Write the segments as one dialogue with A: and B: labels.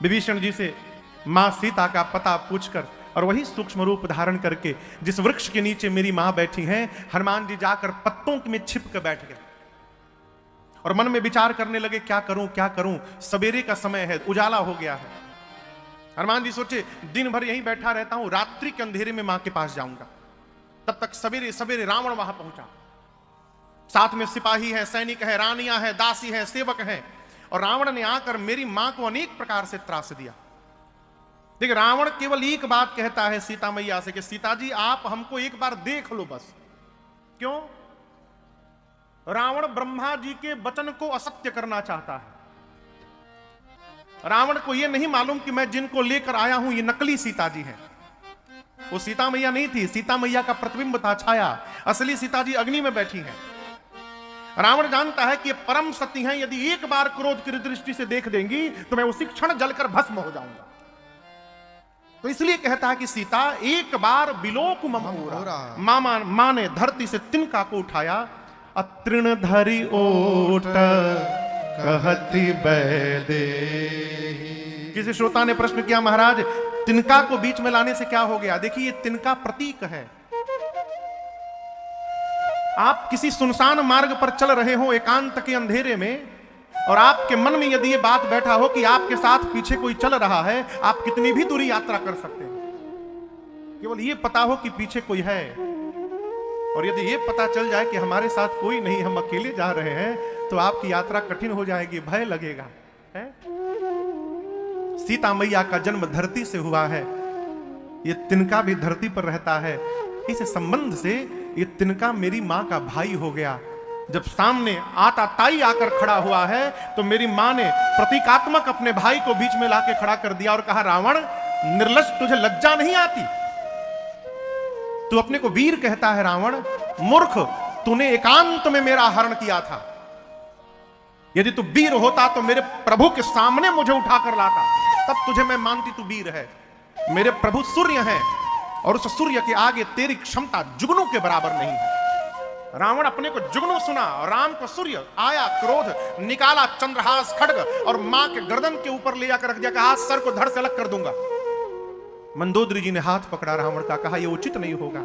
A: विभीषण जी से मां सीता का पता पूछकर और वही सूक्ष्म रूप धारण करके जिस वृक्ष के नीचे मेरी मां बैठी हैं, हनुमान जी जाकर पत्तों में छिप कर बैठ गए और मन में विचार करने लगे, क्या करूं क्या करूं, सवेरे का समय है, उजाला हो गया है। हनुमान जी सोचे दिन भर यहीं बैठा रहता हूं, रात्रि के अंधेरे में मां के पास जाऊंगा। तब तक सवेरे सवेरे रावण वहां पहुंचा, साथ में सिपाही है, सैनिक है, रानियां है, दासी है, सेवक है, और रावण ने आकर मेरी मां को अनेक प्रकार से त्रास दिया। देखिए, रावण केवल एक बात कहता है सीता मैया से कि सीता जी आप हमको एक बार देख लो बस। क्यों? रावण ब्रह्मा जी के वचन को असत्य करना चाहता है। रावण को यह नहीं मालूम कि मैं जिनको लेकर आया हूं ये नकली सीता जी हैं। वो सीता मैया नहीं थी, सीता मैया का प्रतिबिंब था, छाया। असली सीता जी अग्नि में बैठी हैं। रावण जानता है कि ये परम सती हैं, यदि एक बार क्रोध की दृष्टि से देख देंगी तो मैं उसी क्षण जलकर भस्म हो जाऊंगा। तो इसलिए कहता है कि सीता एक बार बिलोक ममोरा। मां ने धरती से तिनका को उठाया, अतृण धरि ओट कहती बैदे। किसी श्रोता ने प्रश्न किया, महाराज तिनका को बीच में लाने से क्या हो गया? देखिए, ये तिनका प्रतीक है। आप किसी सुनसान मार्ग पर चल रहे हो एकांत के अंधेरे में, और आपके मन में यदि ये बात बैठा हो कि आपके साथ पीछे कोई चल रहा है, आप कितनी भी दूरी यात्रा कर सकते हैं, केवल ये पता हो कि पीछे कोई है। और यदि ये पता चल जाए कि हमारे साथ कोई नहीं, हम अकेले जा रहे हैं, तो आपकी यात्रा कठिन हो जाएगी, भय लगेगा है? सीता मैया का जन्म धरती से हुआ है, ये तिनका भी धरती पर रहता है। इस संबंध से ये तिनका मेरी मां का भाई हो गया। जब सामने आता ताई आकर खड़ा हुआ है तो मेरी मां ने प्रतीकात्मक अपने भाई को बीच में लाके खड़ा कर दिया और कहा, रावण निर्लज्ज, तुझे लज्जा नहीं आती? तू अपने को वीर कहता है रावण? मूर्ख, तूने एकांत में मेरा हरण किया था। यदि तू वीर होता तो मेरे प्रभु के सामने मुझे उठाकर लाता, तब तुझे मैं मानती तू वीर है। मेरे प्रभु सूर्य हैं और उस सूर्य के आगे तेरी क्षमता जुगनू के बराबर नहीं है। रावण अपने को जुगनू सुना और राम को सूर्य। आया क्रोध, निकाला चंद्रहास खड्ग और मां के गर्दन के ऊपर ले जाकर रख दिया, कहा सर को धड़ से अलग कर दूंगा। मंदोदरी जी ने हाथ पकड़ा रावण का, कहा यह उचित नहीं होगा।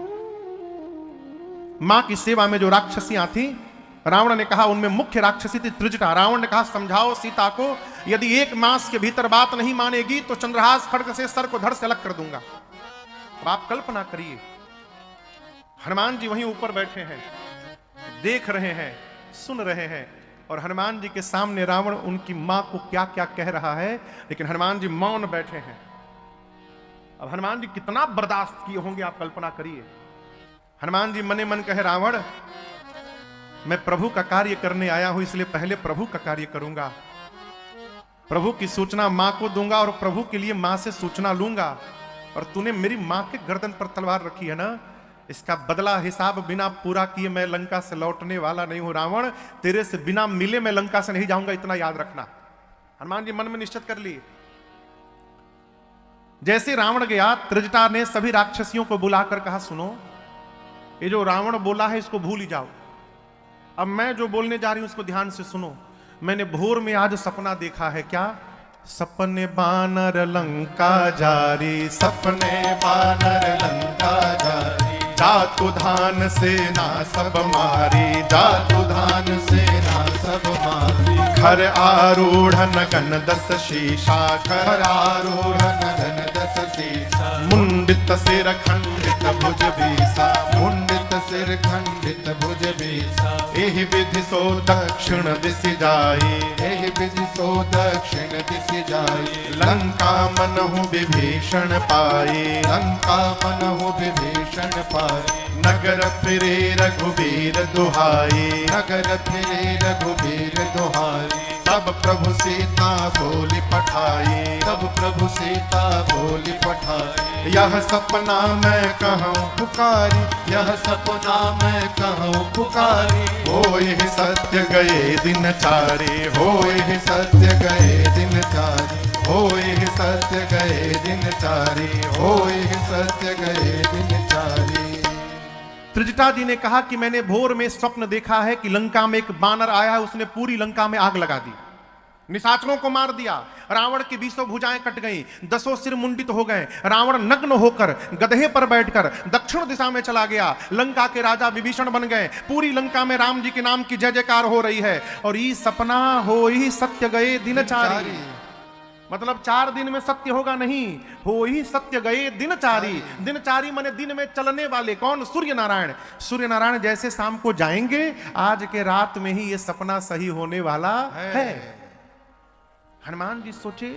A: मां की सेवा में जो राक्षसियां थी, रावण ने कहा उनमें मुख्य राक्षसी थी त्रिजटा। रावण ने कहा समझाओ सीता को, यदि एक मास के भीतर बात नहीं मानेगी तो चंद्रहास खड्ग से सर को धड़ से अलग कर दूंगा। अब आप कल्पना करिए, हनुमान जी वहीं ऊपर बैठे हैं, देख रहे हैं, सुन रहे हैं, और हनुमान जी के सामने रावण उनकी मां को क्या क्या कह रहा है, लेकिन हनुमान जी मौन बैठे हैं। अब हनुमान जी कितना बर्दाश्त किए होंगे, आप कल्पना करिए। हनुमान जी मने मन कहे, रावण मैं प्रभु का कार्य करने आया हूं, इसलिए पहले प्रभु का कार्य करूंगा। प्रभु की सूचना मां को दूंगा और प्रभु के लिए मां से सूचना लूंगा। और तूने मेरी मां के गर्दन पर तलवार रखी है ना, इसका बदला हिसाब बिना पूरा किए मैं लंका से लौटने वाला नहीं हूं। रावण, तेरे से बिना मिले मैं लंका से नहीं जाऊंगा, इतना याद रखना। हनुमान जी मन में निश्चित कर लिए। जैसे रावण गया, त्रिजटा ने सभी राक्षसियों को बुलाकर कहा, सुनो, ये जो रावण बोला है इसको भूल ही जाओ। अब मैं जो बोलने जा रही हूं उसको ध्यान से सुनो। मैंने भोर में आज सपना देखा है। क्या? सपने बानर लंका जारी, सपने बानर लंका जारी, जातु धान सेना सब मारी, जातु धान सेना सब मारी, खर आरूढ़न गण दस शीशा, खर आरूढ़न गण दस शीशा, मुंडित सिर खंडित भुज बीसा, मुंडित सिर खंडित भुज बीसा, एहि विधि सो दक्षिण दिश जाई, एहि विधि सो दक्षिण दिश जाई, लंका मनहु विभीषण पाई, लंका मनहु विभीषण पाई, नगर फिरे रघुबीर दुहाई, नगर फिरे रघुबीर दुहाई, तब प्रभु सीता बोली पठाई, तब प्रभु सीता बोली पठाई, यह सपना मैं कहूँ पुकारी, यह सपना मैं कहूँ पुकारी, होए सत्य गए दिन चारे, होए सत्य गए दिन चारे, होए सत्य गए दिन चारे, होए सत्य गए दिन चारे। त्रिजटा जी ने कहा कि मैंने भोर में स्वप्न देखा है कि लंका में एक बानर आया है, उसने पूरी लंका में आग लगा दी। निशाचरों को मार दिया, रावण की 20 भुजाएं कट गईं, 10 सिर मुंडित हो गए, रावण नग्न होकर गधे पर बैठकर दक्षिण दिशा में चला गया, लंका के राजा विभीषण बन गए, पूरी लंका में राम जी के नाम की जय जयकार हो रही है। और ई सपना हो ही सत्य गए दिनचारी, मतलब 4 दिन में सत्य होगा नहीं, हो ही सत्य गए दिनचारी। दिनचारी माने दिन में चलने वाले, कौन? सूर्य नारायण। सूर्य नारायण जैसे शाम को जाएंगे, आज के रात में ही ये सपना सही होने वाला है। हनुमान जी सोचे,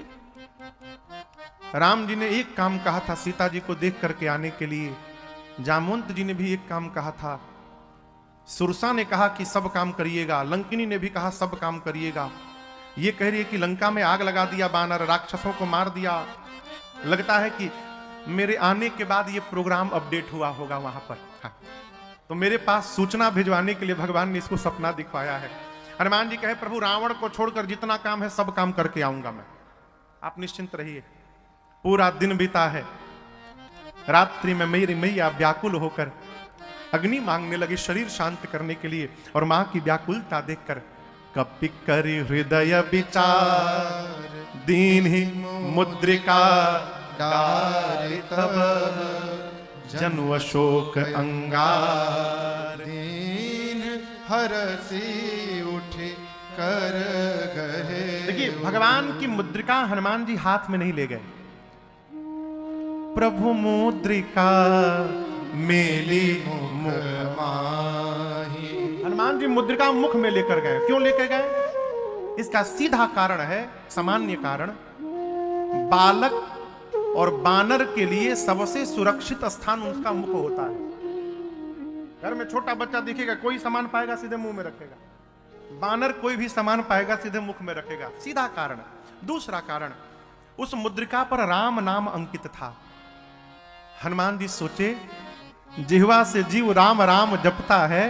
A: राम जी ने एक काम कहा था सीता जी को देख करके आने के लिए, जामवंत जी ने भी एक काम कहा था, सुरसा ने कहा कि सब काम करिएगा, लंकिनी ने भी कहा सब काम करिएगा। ये कह रही है कि लंका में आग लगा दिया बानर, राक्षसों को मार दिया। लगता है कि मेरे आने के बाद ये प्रोग्राम अपडेट हुआ होगा वहां पर। हाँ। तो मेरे पास सूचना भिजवाने के लिए भगवान ने इसको सपना दिखवाया है। हनुमान जी कहे, प्रभु रावण को छोड़कर जितना काम है सब काम करके आऊंगा मैं, आप निश्चिंत रहिए। पूरा दिन बीता है, रात्रि में मेरी मैया व्याकुल होकर अग्नि मांगने लगी शरीर शांत करने के लिए, और मां की व्याकुलता देखकर कपि करि हृदय विचार दीन ही मुद्रिका डारि तब जनु अशोक अंगार
B: दीन हरसी उठे कर गए।
A: देखिए, भगवान की मुद्रिका हनुमान जी हाथ में नहीं ले गए, प्रभु मुद्रिका मेली मुख माही। हनुमान जी मुद्रिका मुख में लेकर गए। क्यों लेकर गए? इसका सीधा कारण है, सामान्य कारण, बालक और बानर के लिए सबसे सुरक्षित स्थान उसका मुख होता है। घर में छोटा बच्चा दिखेगा, कोई सामान पाएगा सीधे मुंह में रखेगा, बानर कोई भी सामान पाएगा सीधे मुख में रखेगा, सीधा कारण। दूसरा कारण, उस मुद्रिका पर राम नाम अंकित था। हनुमान जी सोचे, जिह्वा से जीव राम राम जपता है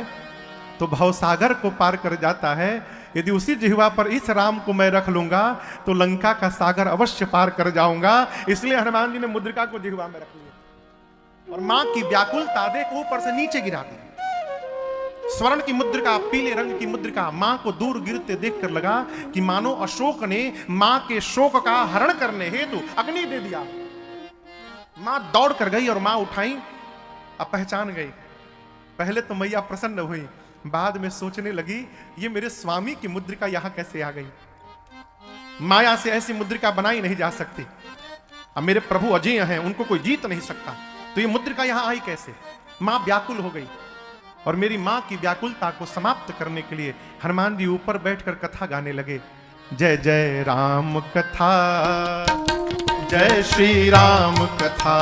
A: तो भवसागर को पार कर जाता है। यदि उसी जिह्वा पर इस राम को मैं रख लूंगा तो लंका का सागर अवश्य पार कर जाऊंगा। इसलिए हनुमान जी ने मुद्रिका को जिह्वा में रख लिया और मां की व्याकुलता देख ऊपर से नीचे गिरा दी। स्वर्ण की मुद्रिका, पीले रंग की मुद्रिका, मां को दूर गिरते देखकर लगा कि मानो अशोक ने मां के शोक का हरण करने हेतु अग्नि दे दिया। मां दौड़ कर गई और मां उठाई, अब पहचान गई। पहले तो मैया प्रसन्न हुई, बाद में सोचने लगी ये मेरे स्वामी की मुद्रिका यहां कैसे आ गई। माया से ऐसी मुद्रिका बनाई नहीं जा सकती। अब मेरे प्रभु अजय हैं, उनको कोई जीत नहीं सकता, तो ये मुद्रिका यहां आई कैसे। मां व्याकुल हो गई और मेरी मां की व्याकुलता को समाप्त करने के लिए हनुमान जी ऊपर बैठकर कथा गाने लगे। जय जय राम कथा, जय श्री राम कथा,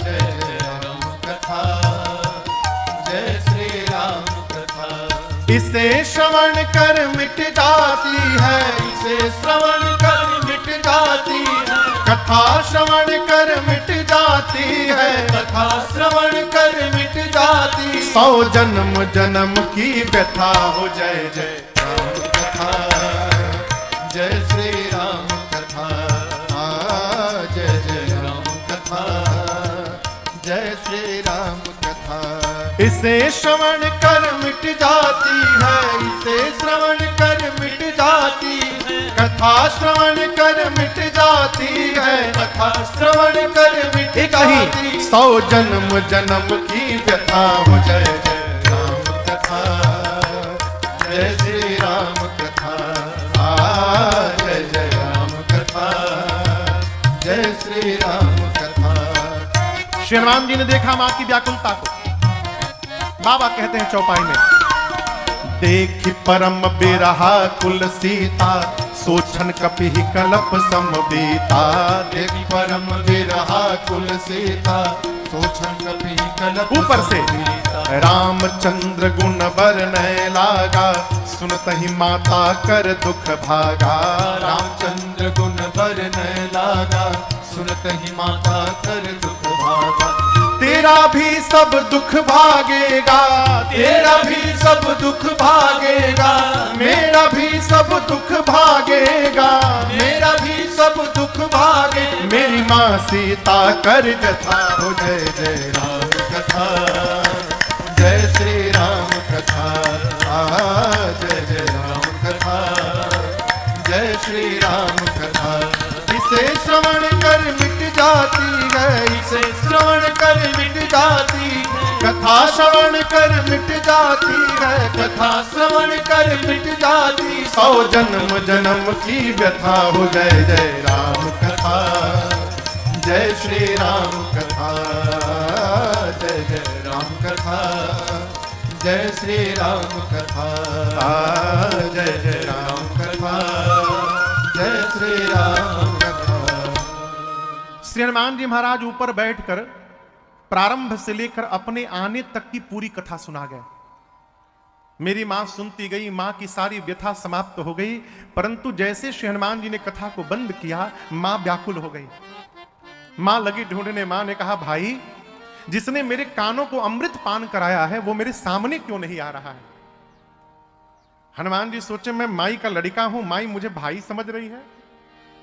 B: जय राम कथा, जय श्री राम कथा।
A: इसे श्रवण कर मिट जाती है,
B: इसे श्रवण कर मिट जाती है,
A: कथा श्रवण कर मिट जाती है,
B: कथा श्रवण कर मिट जाती।
A: 100 जन्म जन्म की व्यथा हो। जय जय
B: राम कथा, जय श्री राम कथा, जय जय राम कथा, जय श्री राम कथा।
A: इसे श्रवण कर मिट जाती है,
B: इसे श्रवण कर मिट जाती है,
A: कथा श्रवण कर मिट जाती है,
B: कथा श्रवण कर मिट
A: एक ही
B: जाती।
A: 100 जन्म जन्म की व्यथा हो। जय जय
B: राम कथा, जय श्री राम कथा, जय जय राम कथा, जय श्री राम कथा।
A: श्री हनुमान जी ने देखा मां की व्याकुलता को। बाबा कहते हैं चौपाई में, देखी परम बिरहा कुल सीता, सोचन कपि कलप समबीता।
B: देखी परम बिरहा कुल सीता, सोचन कपि कलप
A: ऊपर से
B: समबीता।
A: रामचंद्र गुण बरनय लागा, सुनत ही माता कर दुख भागा।
B: रामचंद्र गुण बरनय लागा, सुनत ही माता कर दुख भागा।
A: तेरा भी सब दुख भागेगा,
B: तेरा भी सब दुख भागेगा,
A: मेरा भी सब दुख भागेगा,
B: मेरा भी सब दुख भागे।
A: मेरी माँ सीता कर व्यथा हो। जय जय
B: राम कथा, जय श्री राम कथा, जय जय राम कथा, इसे श्रवण कर मिट जाती है, इसे श्रवण कर मिट जाती है, कथा श्रवण कर मिट जाती है, कथा श्रवण कर मिट जाती। 100 जन्म जन्म की व्यथा हो, जय जय राम कथा, जय श्री राम कथा, जय जय राम कथा, जय श्री राम कथा, जय जय राम कथा, जय श्री राम कथा।
A: श्री हनुमान जी महाराज ऊपर बैठकर प्रारंभ से लेकर अपने आने तक की पूरी कथा सुना गए। मेरी मां सुनती गई, मां की सारी व्यथा समाप्त हो गई, परंतु जैसे श्री हनुमान जी ने कथा को बंद किया, मां व्याकुल हो गई। मां लगी ढूंढने। मां ने कहा, भाई जिसने मेरे कानों को अमृत पान कराया है वो मेरे सामने क्यों नहीं आ रहा है? हनुमान जी सोचे, मैं माई का लड़का हूं, माई मुझे भाई समझ रही है।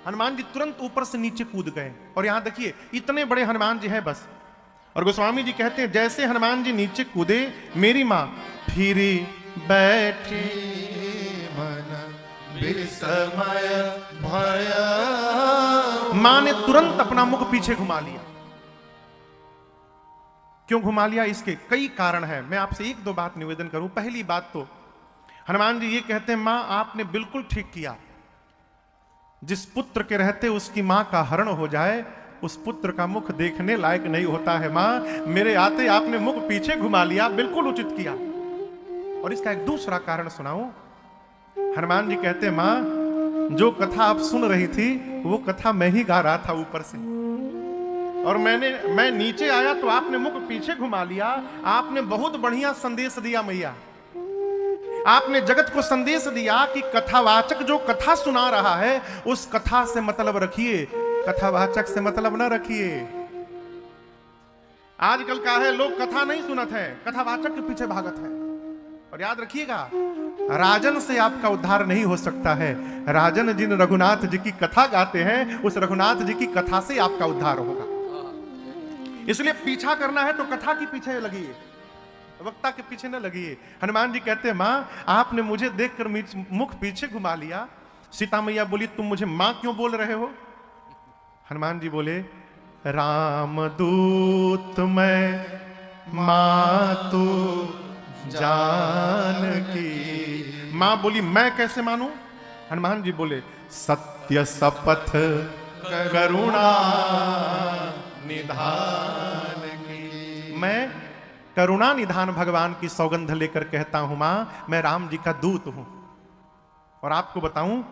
A: हनुमान जी तुरंत ऊपर से नीचे कूद गए। और यहां देखिए, इतने बड़े हनुमान जी हैं बस। और गोस्वामी जी कहते हैं, जैसे हनुमान जी नीचे कूदे, मेरी मां फिरी बैठी
B: मन विस्मय भय।
A: मां ने तुरंत अपना मुख पीछे घुमा लिया। क्यों घुमा लिया? इसके कई कारण हैं। मैं आपसे एक दो बात निवेदन करूं। पहली बात तो हनुमान जी ये कहते हैं, मां आपने बिल्कुल ठीक किया। जिस पुत्र के रहते उसकी मां का हरण हो जाए, उस पुत्र का मुख देखने लायक नहीं होता है। मां, मेरे आते आपने मुख पीछे घुमा लिया, बिल्कुल उचित किया। और इसका एक दूसरा कारण सुनाऊं। हनुमान जी कहते हैं, मां जो कथा आप सुन रही थी वो कथा मैं ही गा रहा था ऊपर से, और मैं नीचे आया तो आपने मुख पीछे घुमा लिया। आपने बहुत बढ़िया संदेश दिया मैया। आपने जगत को संदेश दिया कि कथावाचक जो कथा सुना रहा है उस कथा से मतलब रखिए, कथावाचक से मतलब ना रखिए। आजकल का है, लोग कथा नहीं सुनत है, कथावाचक के पीछे भागत है। और याद रखिएगा, राजन से आपका उद्धार नहीं हो सकता है। राजन जिन रघुनाथ जी की कथा गाते हैं, उस रघुनाथ जी की कथा से आपका उद्धार होगा। इसलिए पीछा करना है तो कथा के पीछे लगिए, वक्ता के पीछे न लगिए। हनुमान जी कहते हैं, मां आपने मुझे देखकर मुख पीछे घुमा लिया। सीता मैया बोली, तुम मुझे मां क्यों बोल रहे हो? हनुमान जी बोले, रामदूत मैं मां तू जानकी। मां बोली, मैं कैसे मानूं? हनुमान जी बोले, सत्य शपथ करुणा निधान की। मैं करुणा निधान भगवान की सौगंध लेकर कहता हूं, मां मैं राम जी का दूत हूं। और आपको बताऊं,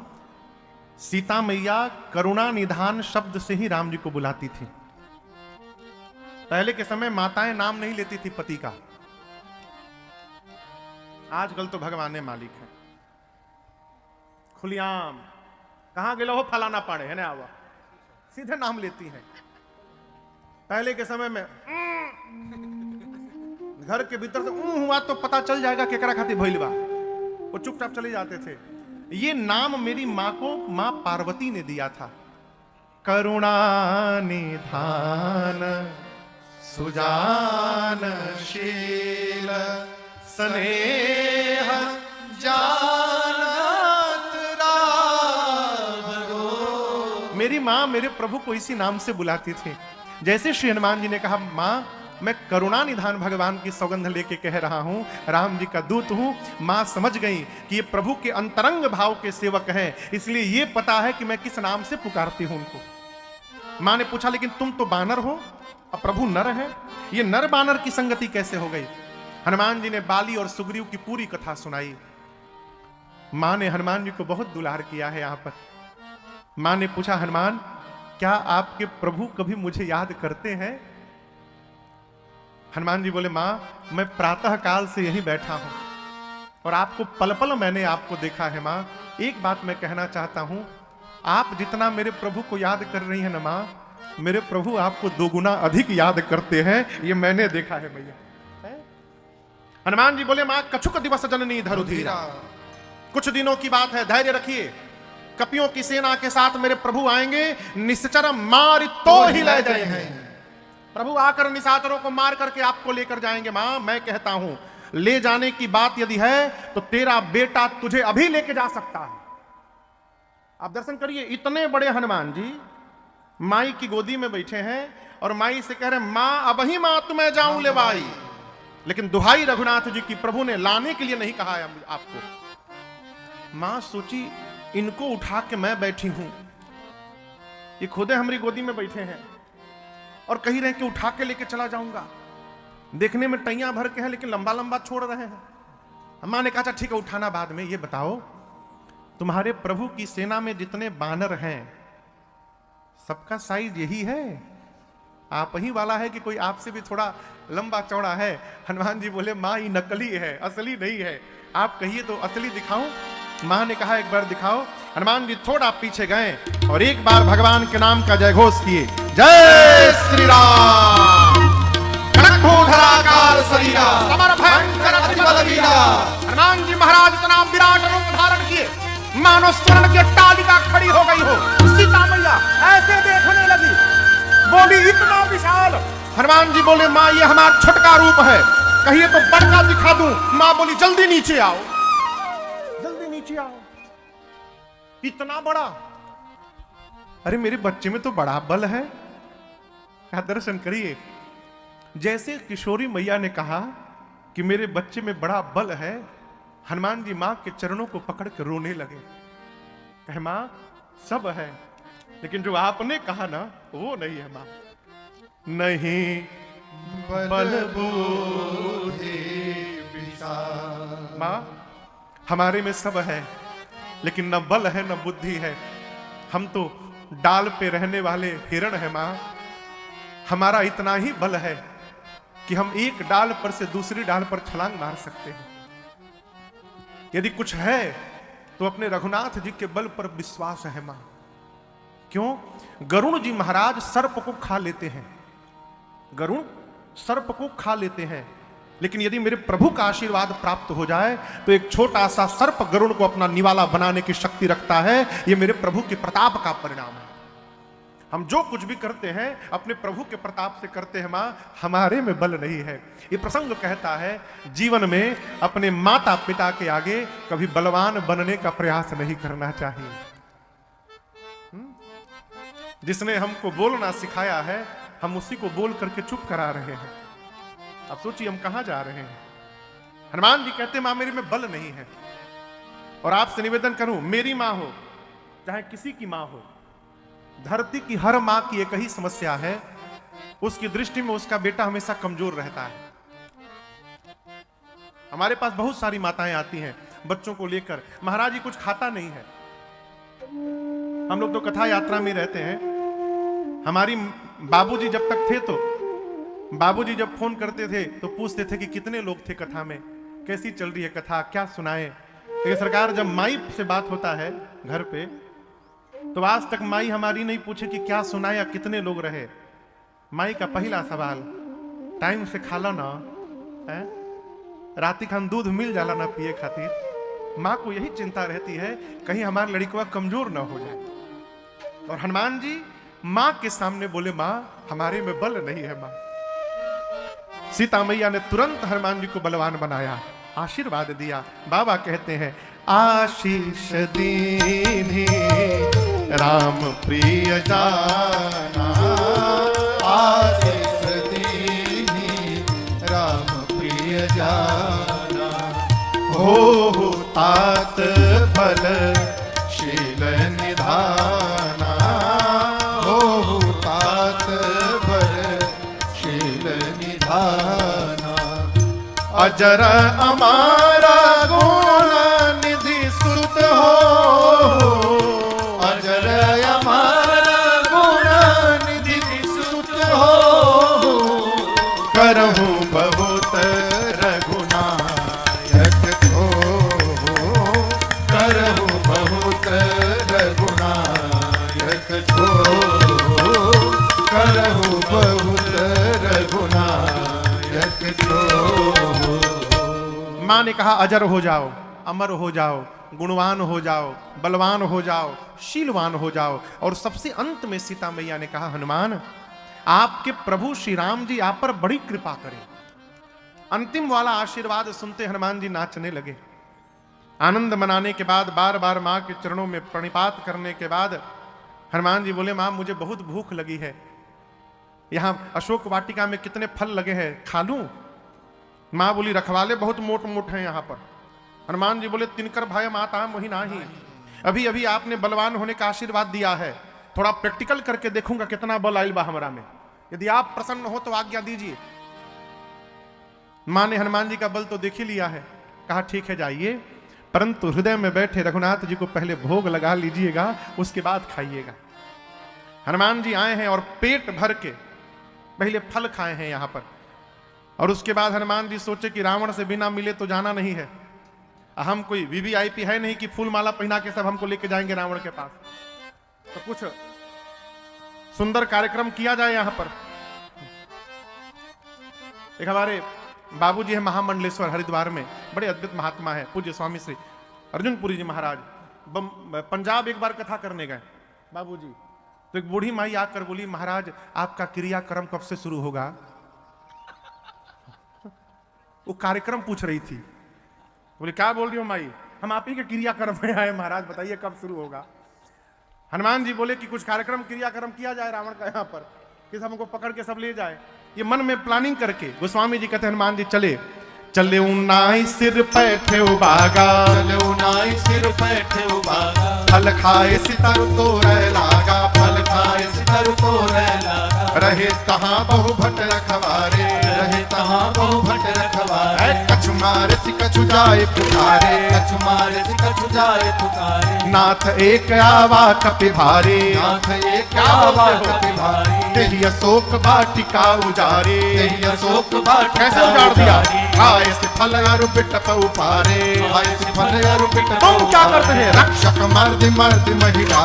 A: सीता मैया करुणा निधान शब्द से ही राम जी को बुलाती थी। पहले के समय माताएं नाम नहीं लेती थी पति का। आजकल तो भगवान ने मालिक है, खुलियाम कहां गेलो हो फलाना पाड़े है ना, आवा सीधे नाम लेती हैं। पहले के समय में घर के भीतर से हुआ तो पता चल जाएगा केकरा खातिर भइल बा, वो चुपचाप चले जाते थे। ये नाम मेरी मां को मां पार्वती ने दिया था। करुणा निधान सुजानशील स्नेह जानत राम। मेरी मां मेरे प्रभु को इसी नाम से बुलाती थी। जैसे श्री हनुमान जी ने कहा, मां मैं करुणा निधान भगवान की सौगंध लेके कह रहा हूं, राम जी का दूत हूं। मां समझ गई कि ये प्रभु के अंतरंग भाव के सेवक हैं, इसलिए ये पता है कि मैं किस नाम से पुकारती हूं उनको। मां ने पूछा, लेकिन तुम तो बानर हो और प्रभु नर है, ये नर बानर की संगति कैसे हो गई? हनुमान जी ने बाली और सुग्रीव की पूरी कथा सुनाई। मां ने हनुमान जी को बहुत दुलार किया है। यहां पर मां ने पूछा, हनुमान क्या आपके प्रभु कभी मुझे याद करते हैं? हनुमान जी बोले, मां मैं प्रातः काल से यहीं बैठा हूं और आपको पल पल मैंने आपको देखा है। मां एक बात मैं कहना चाहता हूं, आप जितना मेरे प्रभु को याद कर रही हैं ना मां, मेरे प्रभु आपको 2 गुना अधिक याद करते हैं, ये मैंने देखा है भैया। हनुमान जी बोले, मां कछुक दिवस जननी धरुधीरा, कुछ दिनों की बात है, धैर्य रखिए। कपियों की सेना के साथ मेरे प्रभु आएंगे, निश्चर मार तो ही ले जाएंगे। प्रभु आकर निशाचरों को मार करके आपको लेकर जाएंगे। मां मैं कहता हूं, ले जाने की बात यदि है तो तेरा बेटा तुझे अभी लेके जा सकता है। आप दर्शन करिए, इतने बड़े हनुमान जी माई की गोदी में बैठे हैं और माई से कह रहे हैं मां अब ही मां तुम्हें जाऊं ले भाई। लेकिन दुहाई रघुनाथ जी की, प्रभु ने लाने के लिए नहीं कहा है आपको। मां सोची इनको उठा के मैं बैठी हूं, ये खुदे हमारी गोदी में बैठे हैं और कही रहे कि उठा के लेके चला जाऊंगा। देखने में टैया भर के हैं लेकिन लंबा लंबा छोड़ रहे हैं। मां ने कहा ठीक है उठाना बाद में। ये बताओ तुम्हारे प्रभु की सेना में जितने बानर हैं सबका साइज यही है? आप ही वाला है कि कोई आपसे भी थोड़ा लंबा चौड़ा है? हनुमान जी बोले मां ये नकली है, असली नहीं है। आप कहिए तो असली दिखाऊं? मां ने कहा एक बार दिखाओ। हनुमान जी थोड़ा पीछे गए और एक बार भगवान के नाम का जय घोष किए, जय श्री राम। शरीरा समर भयंकर अति बलवीरा। हनुमान जी महाराज इतना विराट रूप धारण किए मानो स्वर्ण की अट्टालिका खड़ी हो गई हो। सीता मैया ऐसे देखने लगी, बोली इतना विशाल। हनुमान जी बोले मां ये हमारा छोटका रूप है, कहिए तो बड़का दिखा दूं। मां बोली जल्दी नीचे आओ, जल्दी नीचे आओ। इतना बड़ा, अरे मेरे बच्चे में तो बड़ा बल है। क्या दर्शन करिए। जैसे किशोरी मैया ने कहा कि मेरे बच्चे में बड़ा बल है, हनुमान जी मां के चरणों को पकड़ कर रोने लगे। कहे मां सब है लेकिन जो आपने कहा ना वो नहीं है मां। नहीं बल बुद्धि विशाल। मां हमारे में सब है लेकिन न बल है न बुद्धि है। हम तो डाल पे रहने वाले हिरण है मां। हमारा इतना ही बल है कि हम एक डाल पर से दूसरी डाल पर छलांग मार सकते हैं। यदि कुछ है तो अपने रघुनाथ जी के बल पर विश्वास है मां। क्यों? गरुण जी महाराज सर्प को खा लेते हैं, गरुण सर्प को खा लेते हैं, लेकिन यदि मेरे प्रभु का आशीर्वाद प्राप्त हो जाए तो एक छोटा सा सर्प गरुण को अपना निवाला बनाने की शक्ति रखता है। यह मेरे प्रभु के प्रताप का परिणाम है। हम जो कुछ भी करते हैं अपने प्रभु के प्रताप से करते हैं मां। हमारे में बल नहीं है। ये प्रसंग कहता है जीवन में अपने माता पिता के आगे कभी बलवान बनने का प्रयास नहीं करना चाहिए। जिसने हमको बोलना सिखाया है हम उसी को बोल करके चुप करा रहे हैं। अब सोचिए हम कहां जा रहे हैं। हनुमान जी कहते मां मेरे में बल नहीं है। और आपसे निवेदन करूं, मेरी मां हो चाहे किसी की मां हो, धरती की हर मां की एक ही समस्या है, उसकी दृष्टि में उसका बेटा हमेशा कमजोर रहता है। हमारे पास बहुत सारी माताएं आती हैं बच्चों को लेकर, महाराज जी कुछ खाता नहीं है। हम लोग तो कथा यात्रा में रहते हैं। हमारी बाबूजी जब तक थे तो बाबूजी जब फोन करते थे तो पूछते थे कि कितने लोग थे कथा में, कैसी चल रही है कथा, क्या सुनाए। लेकिन सरकार जब माई से बात होता है घर पे तो आज तक माई हमारी नहीं पूछे कि क्या सुनाए या कितने लोग रहे। माई का पहला सवाल टाइम से खाला ना है, राती खान दूध मिल जाला ना पिए खातिर। माँ को यही चिंता रहती है कहीं हमारा लड़का कमजोर ना हो जाए। और हनुमान जी माँ के सामने बोले माँ हमारे में बल नहीं है माँ। सीता मैया ने तुरंत हनुमान जी को बलवान बनाया, आशीर्वाद दिया। बाबा कहते हैं आशीष दीन्ही राम प्रिय जाना,
B: आशीष दीन्ही राम प्रिय जाना।
A: हो
B: तात बल शील निधाना, हो तात बल शील निधाना।
A: अजर अमारा गुण निधि सुत हो,
B: अजर अमारा गुण निधि सुत हो।
A: करहूं
B: बहुत रघुनायक को, करहूं बहुत रघुनायक को, करहूं बहुत रघुनायक को।
A: मां ने कहा अजर हो जाओ, अमर हो जाओ, गुणवान हो जाओ, बलवान हो जाओ, शीलवान हो जाओ। और सबसे अंत में सीता मैया ने कहा हनुमान आपके प्रभु श्री राम जी आप पर बड़ी कृपा करें। अंतिम वाला आशीर्वाद सुनते हनुमान जी नाचने लगे। आनंद मनाने के बाद बार बार मां के चरणों में प्रणिपात करने के बाद हनुमान जी बोले मां मुझे बहुत भूख लगी है, यहां अशोक वाटिका में कितने फल लगे हैं, खा लूं? मां बोली रखवाले बहुत मोट मोट हैं यहां पर। हनुमान जी बोले तिनकर भय माता मोहि नाही, अभी अभी आपने बलवान होने का आशीर्वाद दिया है, थोड़ा प्रैक्टिकल करके देखूंगा कितना बल आइल बा हमरा में, यदि आप प्रसन्न हो तो आज्ञा दीजिए। मां ने हनुमान जी का बल तो देख ही लिया है, कहा ठीक है जाइए, परंतु हृदय में बैठे रघुनाथ जी को पहले भोग लगा लीजिएगा, उसके बाद खाइएगा। हनुमान जी आए हैं और पेट भर के पहले फल खाए हैं यहां पर, और उसके बाद हनुमान जी सोचे कि रावण से बिना मिले तो जाना नहीं है, हम कोई वीवीआईपी है नहीं कि फूल माला पहना के सब हमको लेके जाएंगे रावण के पास, तो कुछ सुंदर कार्यक्रम किया जाए यहां पर। एक हमारे बाबूजी है महामंडलेश्वर हरिद्वार में, बड़े अद्भुत महात्मा है, पूज्य स्वामी श्री अर्जुनपुरी जी महाराज, पंजाब एक बार कथा करने गए बाबूजी, तो एक बूढ़ी माई आकर बोली महाराज आपका क्रियाक्रम कब से शुरू होगा? वो कार्यक्रम पूछ रही थी, बोले क्या बोल रही हो माई, हम आप ही के क्रियाक्रम में आए महाराज, बताइए कब शुरू होगा? हनुमान जी बोले कि कुछ कार्यक्रम क्रियाक्रम किया जाए रावण का यहाँ पर, कि हमको पकड़ के सब ले जाए। ये मन में प्लानिंग करके गोस्वामी जी कहते हैं हनुमान जी चले, चले उनाई सिर पैठे उबागा,
B: चले उनाई सिर पैठे उबागा,
A: फल खाए सितर तो रह लागा,
B: फल खाए सितर तो रह लागा,
A: रहे तहां बहु भट रखवारे,
B: रहे तहां बहु भट रखवारे,
A: कछु मारे सि कछु जाए पुकारे,
B: कछु मारे सि कछु जाए पुकारे,
A: नाथ एक आवा कपि भारे,
B: नाथ एक आवा कपि भारे,
A: तेहि अशोक वाटिका उजारे,
B: तेहि अशोक वाटिका
A: कैसे उजाड़ दिया? खाए से फल अरु बिटप उपारे,
B: खाए से फल अरु बिटप
A: तुम क्या करते हैं? रक्षक मर्दि मर्दि महिला,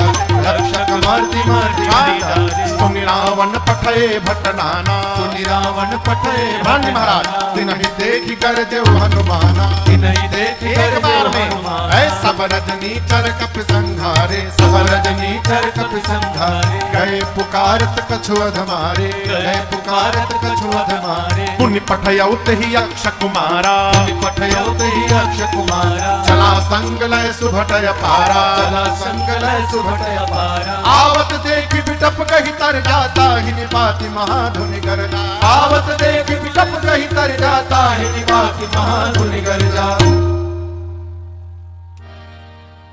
B: रक्षक मर्दि मर्दि महिला,
A: सुनि रावण पठे भट नाना,
B: सुनि रावण पठे
A: हनुमान जी महाराज तिनहि देखि कर देव हनुमाना,
B: तिनहि देखि
A: एक बार में ऐसा रजनी चर कपि संघारे,
B: सब रजनी चर कपि संघारे,
A: गए पुकारत कछु अधमारे,
B: गए पुकारत कछु अधमारे,
A: पुण्य पठयौ तेहि अक्ष कुमारा,
B: पठयौ तेहि अक्ष कुमारा,
A: चला संग लय सुभटय पारा,
B: चला संग लय सुभटय पारा,
A: आवत देखि बिटप कहि तर जाता, ही निपाति महाधुनि गरजा,
B: आवत देखि बिटप कहि तर जाता, ही निपाति महाधुनि गरजा।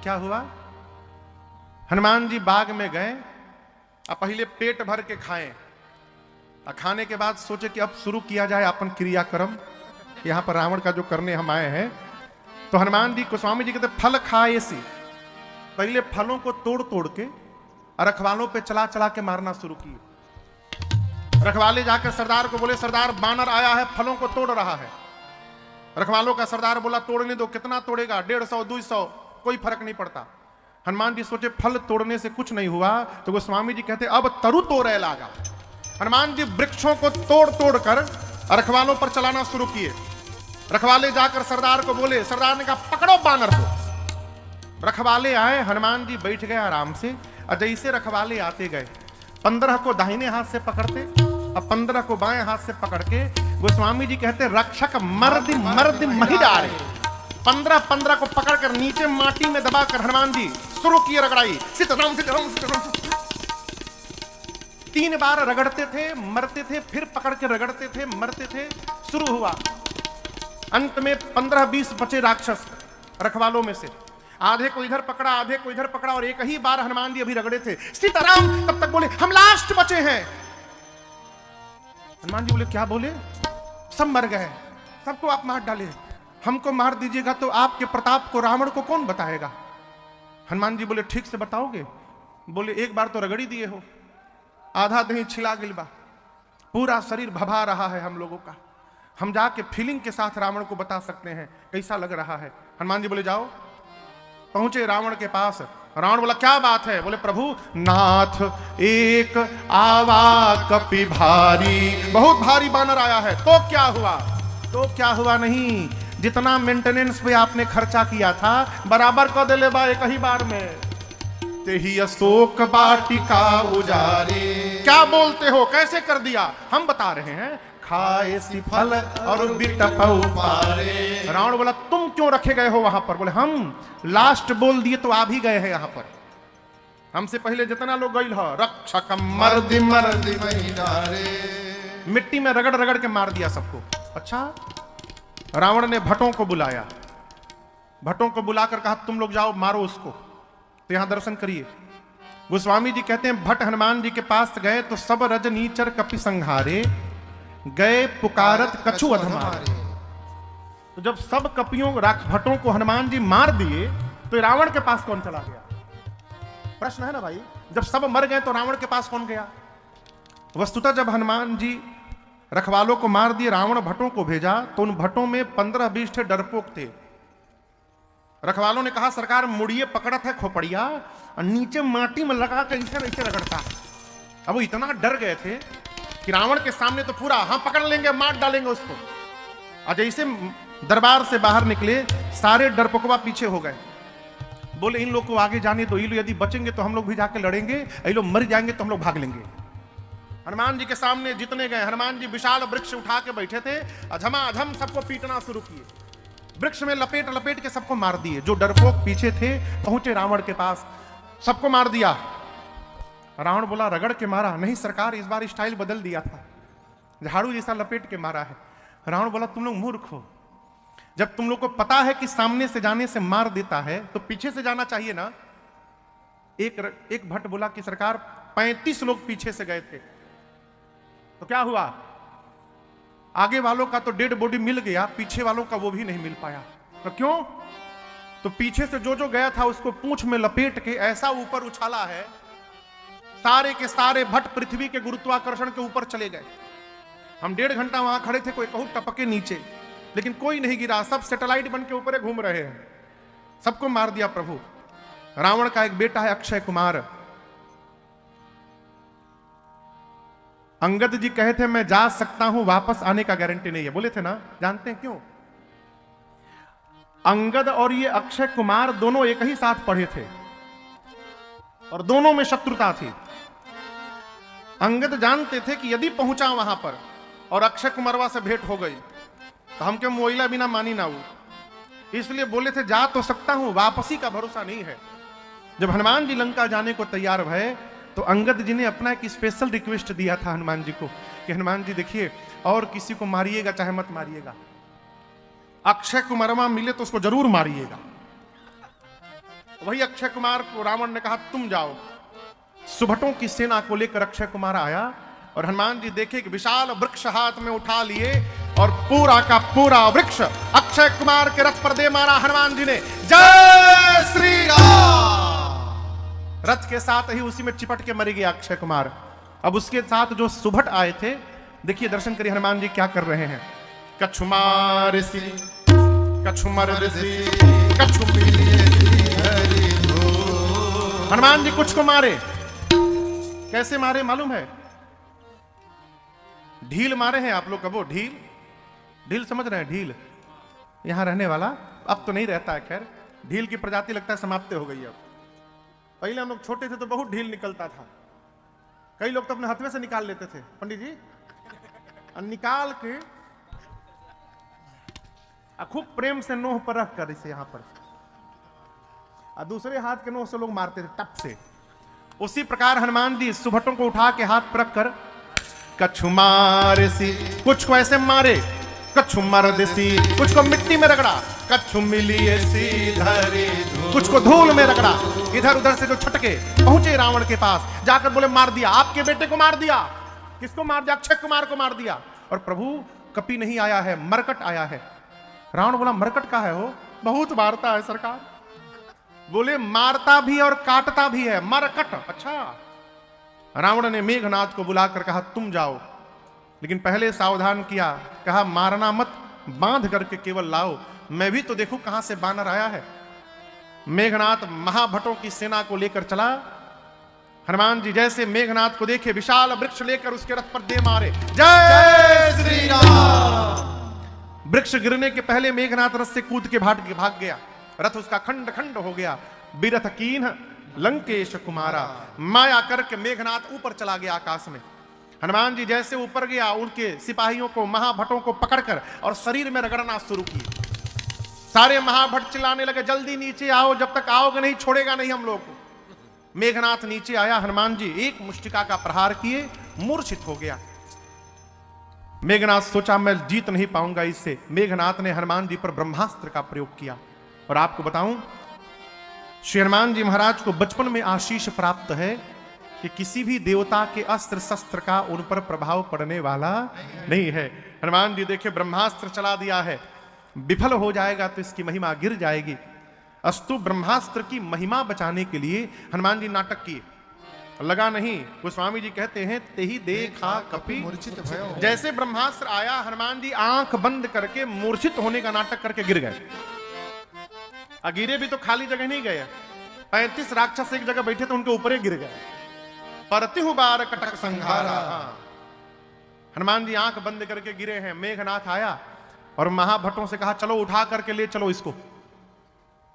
A: क्या हुआ? हनुमान जी बाग में गए, अब पहले पेट भर के खाएं, और खाने के बाद सोचे कि अब शुरू किया जाए अपन क्रियाक्रम, यहां पर रावण का जो करने हम आए हैं। तो हनुमान जी गोस्वामी जी कहते फल खाए सी, पहले फलों को तोड़ तोड़ के रखवालों पे चला चला के मारना शुरू किए। रखवाले जाकर सरदार को बोले सरदार बानर आया है, फलों को तोड़ रहा है। रखवालों का सरदार बोला तोड़ने दो, कितना तोड़ेगा? 150 200, कोई फर्क नहीं पड़ता। हनुमान जी सोचे फल तोड़ने से कुछ नहीं हुआ, तो गोस्वामी जी कहते अब तरु तोड़े लागा। हनुमान जी वृक्षों को तोड़ तोड़ कर रखवालों पर चलाना शुरू किए। रखवाले जाकर सरदार को बोले, सरदार ने कहा पकड़ो बानर को। रखवाले आए, हनुमान जी बैठ गए आराम से, और जैसे रखवाले आते गए 15 को दाहिने हाथ से पकड़ते और 15 को बाएं हाथ से पकड़ के गोस्वामी जी कहते रक्षक मर्द मर्द महिडारे। 15 को पकड़कर नीचे माटी में दबाकर हनुमान जी शुरू किए रगड़ाई। सीताराम सीताराम सीताराम 3 बार रगड़ते थे, मरते थे, फिर पकड़ के रगड़ते थे, मरते थे, शुरू हुआ। अंत में 15-20 बचे राक्षस रखवालों में से। आधे को इधर पकड़ा, आधे को इधर पकड़ा, और एक ही बार हनुमान जी अभी रगड़े थे। सीताराम तब तक बोले हम लास्ट बचे हैं। हनुमान जी बोले क्या बोले? सब मर गए, सबको आप मार डाले, हमको मार दीजिएगा तो आपके प्रताप को रावण को कौन बताएगा? हनुमान जी बोले ठीक से बताओगे? बोले एक बार तो रगड़ी दिए हो, आधा दही छिला गिलबा, पूरा शरीर भभा रहा है हम लोगों का, हम जाके फीलिंग के साथ रावण को बता सकते हैं कैसा लग रहा है। हनुमान जी बोले जाओ। पहुंचे रावण के पास। रावण बोला क्या बात है? बोले प्रभु नाथ एक आवा कपि भारी, बहुत भारी बानर आया है। तो क्या हुआ? तो क्या हुआ नहीं, जितना मेंटेनेंस पे आपने खर्चा किया था बराबर कर दे ले बा एक ही बार में। तेहि अशोक वाटिका उजारे। क्या बोलते हो, कैसे कर दिया? हम बता रहे हैं खाए सी फल और बिटप उपारे। रावण बोला तुम क्यों रखे गए हो वहां पर? बोले हम लास्ट बोल दिए तो आ भी गए हैं यहां पर। हमसे पहले जितना लोग गईल ह रक्षक
B: मर्दी मर्दी महीना रे,
A: मिट्टी में रगड़ रगड़ के मार दिया सबको। अच्छा, रावण ने भट्टों को बुलाया, भट्टों को बुलाकर कहा तुम लोग जाओ मारो उसको। तो यहां दर्शन करिए, गोस्वामी जी कहते हैं भट्ट हनुमान जी के पास गए तो सब रज नीचर कपि संहारे, गए पुकारत कछु अधमारे। तो जब सब कपियों भट्टों को हनुमान जी मार दिए तो रावण के पास कौन चला गया? प्रश्न है ना भाई, जब सब मर गए तो रावण के पास कौन गया? वस्तुतः जब हनुमान जी रखवालों को मार दिए, रावण भट्टों को भेजा तो उन भट्टों में 15-20 थे डरपोक थे। रखवालों ने कहा सरकार मुड़िए पकड़त है खोपड़िया और नीचे माटी में लगा कर इसे ऐसे रगड़ता। अब वो इतना डर गए थे कि रावण के सामने तो पूरा हाँ पकड़ लेंगे, मार डालेंगे उसको। और जैसे दरबार से बाहर निकले सारे डरपोकवा पीछे हो गए, बोले इन लोग को आगे जाने दो, ये लोग यदि बचेंगे तो हम लोग भी जाके लड़ेंगे, ये लोग मर जाएंगे तो हम लोग भाग लेंगे। हनुमान जी के सामने जितने गए, हनुमान जी विशाल वृक्ष उठा के बैठे थे, अझमाझम सबको पीटना शुरू किए, वृक्ष में लपेट लपेट के सबको मार दिए। जो डरपोक पीछे थे पहुंचे रावण के पास, सबको मार दिया। रावण बोला रगड़ के मारा? नहीं सरकार, इस बार स्टाइल बदल दिया था, झाड़ू जैसा लपेट के मारा है। रावण बोला तुम लोग मूर्ख हो, जब तुम लोग को पता है कि सामने से जाने से मार देता है तो पीछे से जाना चाहिए ना। एक भट्ट बोला कि सरकार 35 लोग पीछे से गए थे, तो क्या हुआ? आगे वालों का तो डेड बॉडी मिल गया, पीछे वालों का वो भी नहीं मिल पाया। तो क्यों? तो पीछे से जो जो गया था उसको पूंछ में लपेट के ऐसा ऊपर उछाला है, सारे के सारे भट्ट पृथ्वी के गुरुत्वाकर्षण के ऊपर चले गए। हम 1.5 घंटा वहां खड़े थे, कोई कहूं टपके नीचे, लेकिन कोई नहीं गिरा, सब सैटेलाइट बन के ऊपर घूम रहे हैं। सबको मार दिया प्रभु। रावण का एक बेटा है अक्षय कुमार, अंगद जी कहे थे मैं जा सकता हूं, वापस आने का गारंटी नहीं है, बोले थे ना। जानते हैं क्यों? अंगद और ये अक्षय कुमार दोनों एक ही साथ पढ़े थे और दोनों में शत्रुता थी। अंगद जानते थे कि यदि पहुंचा वहां पर और अक्षय कुमारवा से भेंट हो गई तो हमके मोइला बिना मानी ना वो, इसलिए बोले थे जा तो सकता हूं, वापसी का भरोसा नहीं है। जब हनुमान जी लंका जाने को तैयार भये तो अंगद जी ने अपना एक स्पेशल रिक्वेस्ट दिया था हनुमान जी को कि हनुमान जी देखिए और किसी को मारिएगा चाहे मत मारिएगा, अक्षय कुमारवा मिले तो उसको जरूर मारिएगा। वही अक्षय कुमार को रावण ने कहा तुम जाओ। सुभटों की सेना को लेकर अक्षय कुमार आया और हनुमान जी देखे कि विशाल वृक्ष हाथ में उठा लिए और पूरा का पूरा वृक्ष अक्षय कुमार के रथ पर दे मारा हनुमान जी ने। जय श्री राम। रथ के साथ ही उसी में चिपट के मर गया अक्षय कुमार। अब उसके साथ जो सुभट आए थे, देखिए दर्शन करिए हनुमान जी क्या कर रहे हैं। कछुमार सी कछुमर सी कछु हनुमान जी कुछ को मारे। कैसे मारे मालूम है? ढील मारे हैं। आप लोग कबो ढील ढील समझ रहे हैं? ढील यहां रहने वाला, अब तो नहीं रहता है, खैर ढील की प्रजाति लगता है समाप्त हो गई। अब पहले हम लोग छोटे थे तो बहुत ढील निकलता था, कई लोग तो अपने हाथ में से निकाल लेते थे पंडित जी, निकाल के खूब प्रेम से नोह पर रख कर इसे यहां पर, और दूसरे हाथ के नोह से लोग मारते थे टप से। उसी प्रकार हनुमान जी सुभटों को उठा के हाथ पर रख कर कछु मार सी, कुछ को ऐसे मारे, कछु मर्द सी, कुछ को मिट्टी में रगड़ा, कछु मिली सी धरी, कुछ को धूल में रगड़ा। इधर उधर से जो छटके पहुंचे रावण के पास, जाकर बोले मार दिया, आपके बेटे को मार दिया। किसको मार दिया? अक्षय कुमार को मार दिया। और प्रभु कपि नहीं आया है, मरकट आया है। रावण बोला मरकट का है हो? बहुत मारता है सरकार। बोले मारता भी और काटता भी है, मरकट। अच्छा। रावण ने मेघनाथ को बुलाकर कहा तुम जाओ, लेकिन पहले सावधान किया, कहा मारना मत, बांध करके केवल लाओ, मैं भी तो देखूं कहां से बानर आया है। मेघनाथ महाभटों की सेना को लेकर चला। हनुमान जी जैसे मेघनाथ को देखे, विशाल वृक्ष लेकर उसके रथ पर दे मारे। जय श्री राम। वृक्ष गिरने के पहले मेघनाथ रथ से कूद के भाग गया, रथ उसका खंड खंड हो गया। बिरथ कीन लंकेश कुमारा, माया करके मेघनाथ ऊपर चला गया आकाश में। हनुमान जी जैसे ऊपर गया, उनके सिपाहियों को, महाभटों को पकड़कर और शरीर में रगड़ना शुरू किए। सारे महाभट चिल्लाने लगे जल्दी नीचे आओ, जब तक आओगे नहीं छोड़ेगा नहीं हम लोग को। मेघनाथ नीचे आया, हनुमान जी एक मुष्टिका का प्रहार किए, मूर्छित हो गया। मेघनाथ सोचा मैं जीत नहीं पाऊंगा इससे। मेघनाथ ने हनुमान जी पर ब्रह्मास्त्र का प्रयोग किया। और आपको बताऊं, श्री हनुमान जी महाराज को बचपन में आशीष प्राप्त है कि किसी भी देवता के अस्त्र शस्त्र का उन पर प्रभाव पड़ने वाला नहीं है। हनुमान जी देखे ब्रह्मास्त्र चला दिया है, विफल हो जाएगा तो इसकी महिमा गिर जाएगी। अस्तु ब्रह्मास्त्र की महिमा बचाने के लिए हनुमान जी नाटक किए, लगा नहीं। गोस्वामी जी कहते हैं ते ही देखा कपि
B: मूर्छित भयो।
A: जैसे ब्रह्मास्त्र आया, हनुमान जी आंख बंद करके मूर्छित होने का नाटक करके गिर गए। गिरे भी तो खाली जगह नहीं गए, 35 राक्षस एक जगह बैठे थे, उनके ऊपर ही गिर गए। परतिहु बार कटक संहारा। हनुमान जी आंख बंद करके गिरे हैं। मेघनाथ आया और महाभट्टों से कहा चलो उठा करके ले चलो इसको।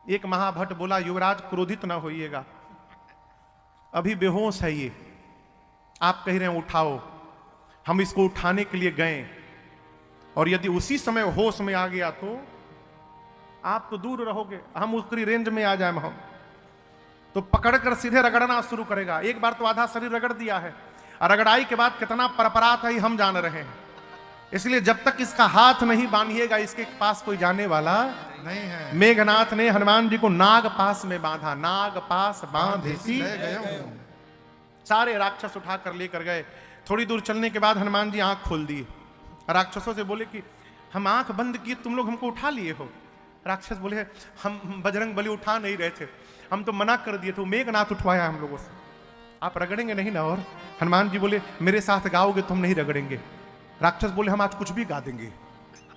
A: एक महाभट्ट बोला युवराज क्रोधित ना होइएगा, अभी बेहोश है ये, आप कह रहे हैं उठाओ। हम इसको उठाने के लिए गए और यदि उसी समय होश में आ गया तो आप तो दूर रहोगे, हम उसकी रेंज में आ जाए हम तो पकड़कर सीधे रगड़ना शुरू करेगा। एक बार तो आधा शरीर रगड़ दिया है और रगड़ाई के बाद कितना परपरात है हम जान रहे हैं। इसलिए जब तक इसका हाथ नहीं बांधिएगा इसके पास कोई जाने वाला
B: नहीं है।
A: मेघनाथ ने हनुमान जी को नाग पास में बांधा, नाग पास बांधेसी सारे राक्षस उठाकर लेकर गए। थोड़ी दूर चलने के बाद हनुमान जी आंख खोल दिए। राक्षसों से बोले कि हम आंख बंद किए, तुम लोग हमको उठा लिए हो। राक्षस बोले हम बजरंग बली उठा नहीं रहे थे, हम तो मना कर दिए थे, मेघनाथ उठवाया हम लोगों से, आप रगड़ेंगे नहीं ना। और हनुमान जी बोले मेरे साथ गाओगे तुम नहीं रगड़ेंगे। राक्षस बोले हम आज कुछ भी गा देंगे,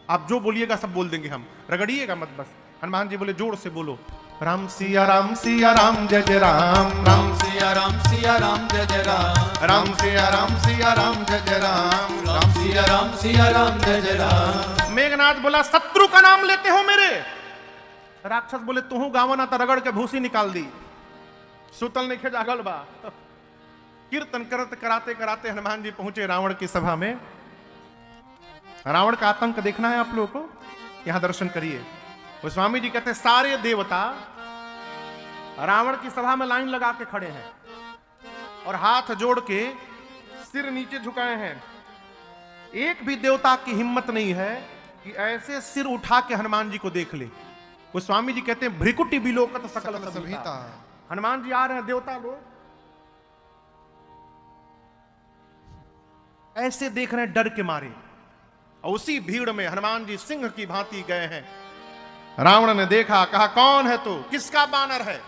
A: आप जो बोलिएगा सब बोल देंगे, हम रगड़िएगा मत बस। हनुमान जी बोले जोर से बोलो राम सिया राम जय जय राम,
B: राम सिया राम जय जय राम,
A: राम सिया राम
B: जय जय राम, राम सिया राम जय जय राम।
A: मेघनाथ बोला शत्रु का नाम लेते हो मेरे। राक्षस बोले तू गावना तो रगड़ के भूसी निकाल दी, सुतल नहीं खे जागल बा। कीर्तन कराते कराते हनुमान जी पहुंचे रावण की सभा में। रावण का आतंक देखना है आप लोगों को, यहां दर्शन करिए। गोस्वामी जी कहते सारे देवता रावण की सभा में लाइन लगा के खड़े हैं और हाथ जोड़ के सिर नीचे झुकाए हैं। एक भी देवता की हिम्मत नहीं है कि ऐसे सिर उठा के हनुमान जी को देख ले। गोस्वामी जी कहते हैं भ्रिकुटि बिलोकत सकल संहिता। हनुमान जी आ रहे हैं, देवता लोग ऐसे देख रहे हैं डर के मारे, और उसी भीड़ में हनुमान जी सिंह की भांति गए हैं। रावण ने देखा, कहा कौन है तू, किसका बानर है?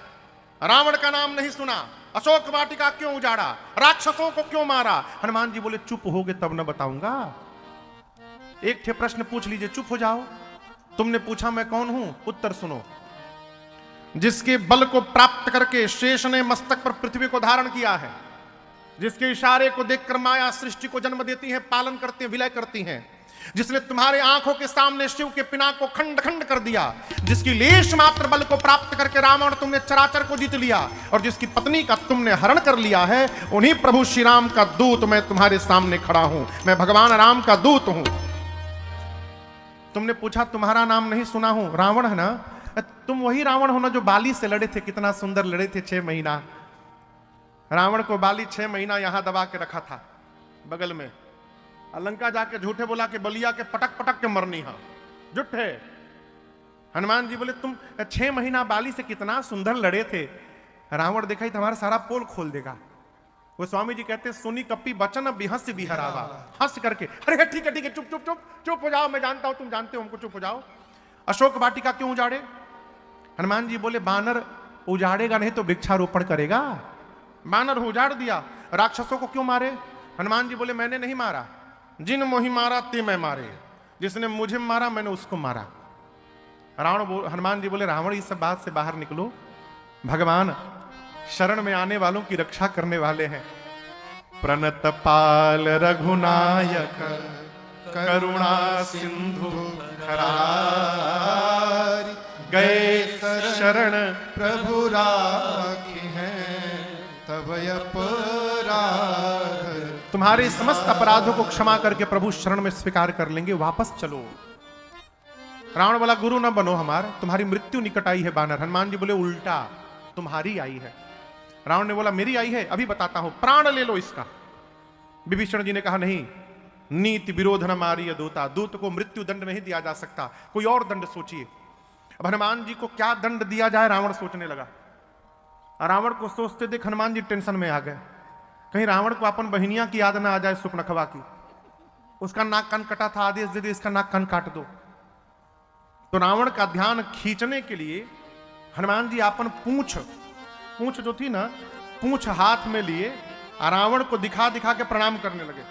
A: रावण का नाम नहीं सुना, अशोक वाटिका क्यों उजाड़ा, राक्षसों को क्यों मारा? हनुमान जी बोले चुप होगे तब न बताऊंगा। एक ठे प्रश्न पूछ लीजिए, चुप हो जाओ। तुमने पूछा मैं कौन हूं, उत्तर सुनो। जिसके बल को प्राप्त करके शेष ने मस्तक पर पृथ्वी को धारण किया है, जिसके इशारे को देखकर माया सृष्टि को जन्म देती है, पालन करती है, विलय करती है, जिसने तुम्हारे आंखों के सामने शिव के पिनाक को खंड खंड कर दिया, जिसकी लेश मात्र बल को प्राप्त करके रावण तुमने चराचर को जीत लिया, और जिसकी पत्नी का तुमने हरण कर लिया है, उन्हीं प्रभु श्री राम का दूत मैं तुम्हारे सामने खड़ा हूं। मैं भगवान राम का दूत हूं। तुमने पूछा तुम्हारा नाम नहीं सुना हूं, रावण है ना? तुम वही रावण हो ना जो बाली से लड़े थे, कितना सुंदर लड़े थे 6 महीना। रावण को बाली 6 महीना यहां दबा के रखा था बगल में। लंका जाके झूठे बोला कि बलिया के पटक पटक के मरनी है, झूठे। हनुमान जी बोले तुम 6 महीना बाली से कितना सुंदर लड़े थे। रावण देखा ही तुम्हारा सारा पोल खोल देगा। वो स्वामी जी कहते सुनी कपी बचन बिहस बिहरावा, हंस करके अरे ठीक है चुप चुप चुप चुप हो जाओ, मैं जानता हूं तुम जानते हो हमको, चुप हो जाओ। अशोक वाटिका क्यों उजाड़े? हनुमान जी बोले बानर उजाड़ेगा नहीं तो वृक्षारोपण करेगा। बानर उजाड़ दिया। राक्षसों को क्यों मारे? हनुमान जी बोले मैंने नहीं मारा, जिन मोहि मारा ते मैं मारे, जिसने मुझे मारा मैंने उसको मारा। हनुमान जी बोले रावण इस सब बात से बाहर निकलो, भगवान शरण में आने वालों की रक्षा करने वाले हैं। प्रणत पाल रघुनायक करुणा सिंधु खरारी, गए शरण
B: प्रभु राखी हैं तब अपराध।
A: तुम्हारे समस्त अपराधों को क्षमा करके प्रभु शरण में स्वीकार कर लेंगे, वापस चलो। रावण बोला गुरु न बनो हमार, तुम्हारी मृत्यु निकट आई है बानर। हनुमान जी बोले उल्टा तुम्हारी आई है। रावण ने बोला मेरी आई है, अभी बताता हूं, प्राण ले लो इसका। विभीषण जी ने कहा नहीं, नीति विरोध न मारिय दूता, दूत को मृत्यु दंड नहीं दिया जा सकता, कोई और दंड सोचिए। अब हनुमान जी को क्या दंड दिया जाए, रावण सोचने लगा। रावण को सोचते देख हनुमान जी टेंशन में आ गए, कहीं रावण को अपन बहनिया की याद ना आ जाए, सुपनखवा की। उसका नाक कान कटा था, आदेश दे दे इसका नाक कान काट दो। तो रावण का ध्यान खींचने के लिए हनुमान जी अपन पूंछ जो थी ना, पूंछ हाथ में लिए रावण को दिखा दिखा के प्रणाम करने लगे।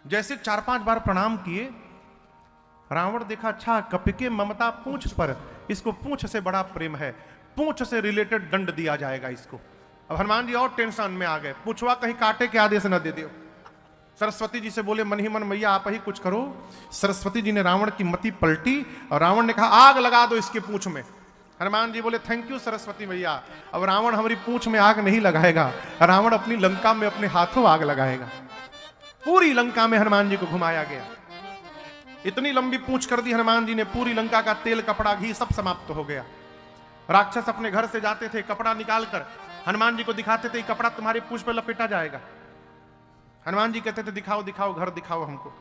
A: जैसे 4-5 बार प्रणाम किए, रावण देखा अच्छा कपिके ममता पूंछ पर, इसको पूंछ से बड़ा प्रेम है, पूंछ से रिलेटेड दंड दिया जाएगा इसको। अब हनुमान जी और टेंशन में आ गए, पूछवा कहीं काटे के आदेश न दे दियो। सरस्वती जी से बोले मन ही मन मैया आप ही कुछ करो। सरस्वती जी ने रावण की मति पलटी और रावण ने कहा आग लगा दो इसके पूंछ में। हनुमान जी बोले थैंक यू सरस्वती मैया, अब रावण हमारी पूंछ में आग नहीं लगाएगा, रावण अपनी लंका में अपने हाथों आग लगाएगा। पूरी लंका में हनुमान जी को घुमाया गया। इतनी लंबी पूंछ कर दी हनुमान जी ने, पूरी लंका का तेल कपड़ा घी सब समाप्त हो गया। राक्षस अपने घर से जाते थे, कपड़ा निकालकर हनुमान जी को दिखाते थे, कपड़ा तुम्हारी पूंछ पर लपेटा जाएगा। हनुमान जी कहते थे दिखाओ दिखाओ घर दिखाओ हमको।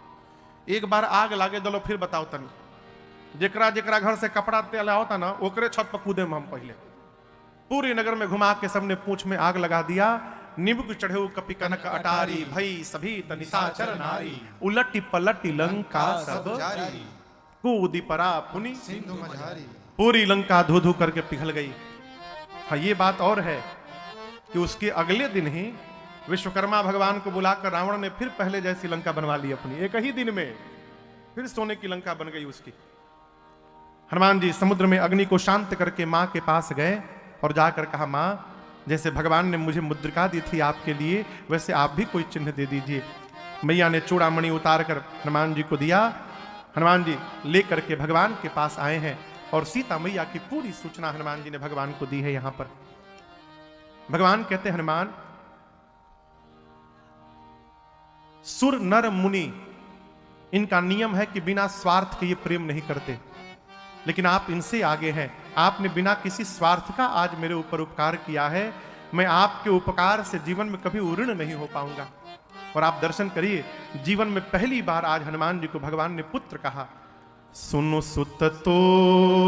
A: एक बार आग लागे दलो फिर बताओ तनी। जेकरा जेकरा घर से कपड़ा तेल होता ना, ओकरे छत पर कूदे में हम पहले। पूरे नगर में घुमा के सबने पूंछ में आग लगा दिया। निबुक चढ़े कपि कनक अटारी, भई सभी निशाचर नारी, उलटी पलटी लंका सब जारी, कूदी परा पुनि सिंधु मझारी। पूरी लंका धू धू करके पिघल गई। हाँ ये बात और है कि उसके अगले दिन ही विश्वकर्मा भगवान को बुलाकर रावण ने फिर पहले जैसी लंका बनवा ली अपनी। एक ही दिन में फिर सोने की लंका बन गई उसकी। हनुमान जी समुद्र में अग्नि को शांत करके मां के पास गए और जाकर कहा मां, जैसे भगवान ने मुझे मुद्रिका दी थी आपके लिए, वैसे आप भी कोई चिन्ह दे दीजिए। मैया ने चूड़ामणि उतार कर हनुमान जी को दिया। हनुमान जी लेकर के भगवान के पास आए हैं और सीता मैया की पूरी सूचना हनुमान जी ने भगवान को दी है। यहां पर भगवान कहते हैं हनुमान, सुर नर मुनि इनका नियम है कि बिना स्वार्थ के ये प्रेम नहीं करते, लेकिन आप इनसे आगे हैं। आपने बिना किसी स्वार्थ का आज मेरे ऊपर उपकार किया है। मैं आपके उपकार से जीवन में कभी उऋण नहीं हो पाऊंगा। और आप दर्शन करिए, जीवन में पहली बार आज हनुमान जी को भगवान ने पुत्र कहा। सुनो सुत तो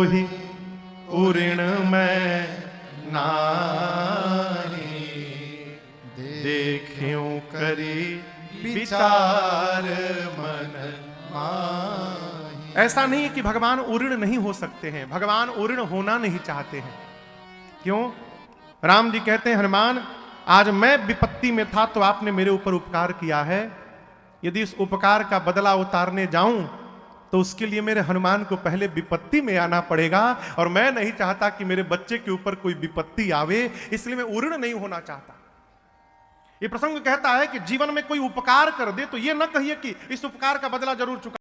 A: ही उऋण मैं नारी, देख्यूं करी विचार मन माही। ऐसा नहीं है कि भगवान उऋण नहीं हो सकते हैं, भगवान उऋण होना नहीं चाहते हैं। क्यों? राम जी कहते हैं हनुमान, आज मैं विपत्ति में था तो आपने मेरे ऊपर उपकार किया है। यदि इस उपकार का बदला उतारने जाऊं तो उसके लिए मेरे हनुमान को पहले विपत्ति में आना पड़ेगा, और मैं नहीं चाहता कि मेरे बच्चे के ऊपर कोई विपत्ति आवे, इसलिए मैं उऋण नहीं होना चाहता। ये प्रसंग कहता है कि जीवन में कोई उपकार कर दे तो ये न कहिए कि इस उपकार का बदला जरूर चुका